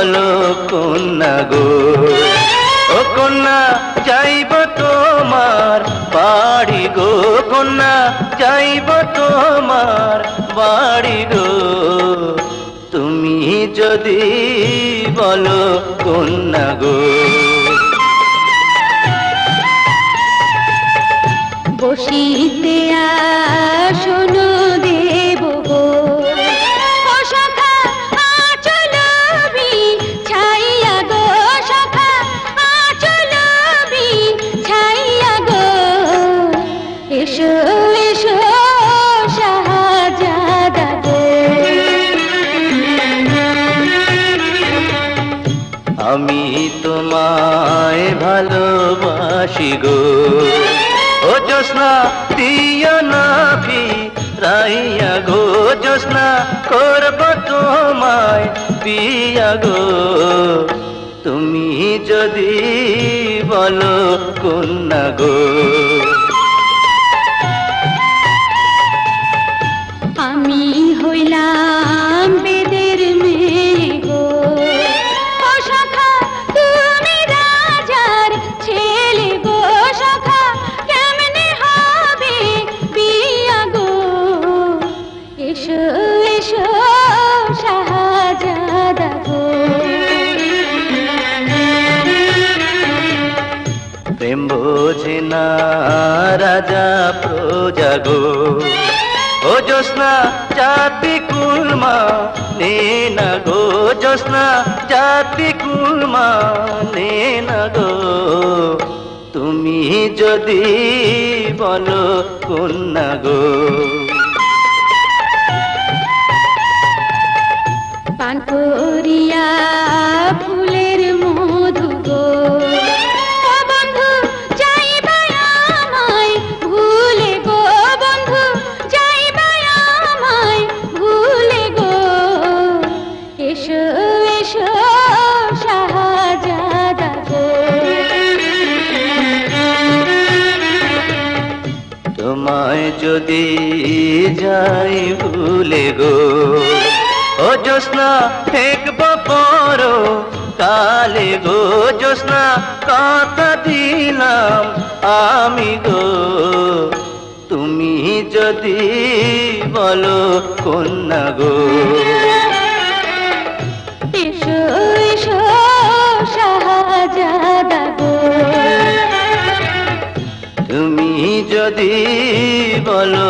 বলো কন্যা গো, ও কন্যা যাইব তোমার বাড়ি গো, কন্যা যাইব তোমার বাড়ি গো, তুমি যদি বলো কন্যা গো। বসিতে আসন দেব গো, ও সখা আঁচল বিছাইয়া গো, সখা আঁচল বিছাইয়া গো, এসো এসো শাহজাদা গো। আমি তোমায় ভালোবাসি গো, ও জ্যোৎস্না দিও না ফিরাইয়া গো, জ্যোৎস্না করব তোমায় বিয়া গো, তুমি যদি বলো কন্যা গো। আমি হইলাম বেদের মেয়ে গো, ও সখা তুমি রাজার ছেলে গো, সখা কেমনে হবে বিয়া গো, এসো এসো শাহজাদা গো। প্রেম বোঝে না রাজা প্রজা গো, ও জ্যোৎস্না জাতি কুলমা নে না গো, জ্যোৎস্না জাতি কুলমা নে না গো, তুমি যদি বলো কন্যা গো। পান করিয়া ফুলের মধু গো, ও বন্ধু যাইবা আমায় ভুলে গো, বন্ধু যাইবা আমায় ভুলে গো, এসো এসো শাহজাদা গো। তোমায় যদি যাই ভুলে গো, ও জ্যোৎস্না দেখব পর কালে গো, জ্যোৎস্না কথা দিলাম আমি গো, তুমি যদি বলো কন্যা গো। এসো এসো শাহজাদা গো, তুমি যদি বলো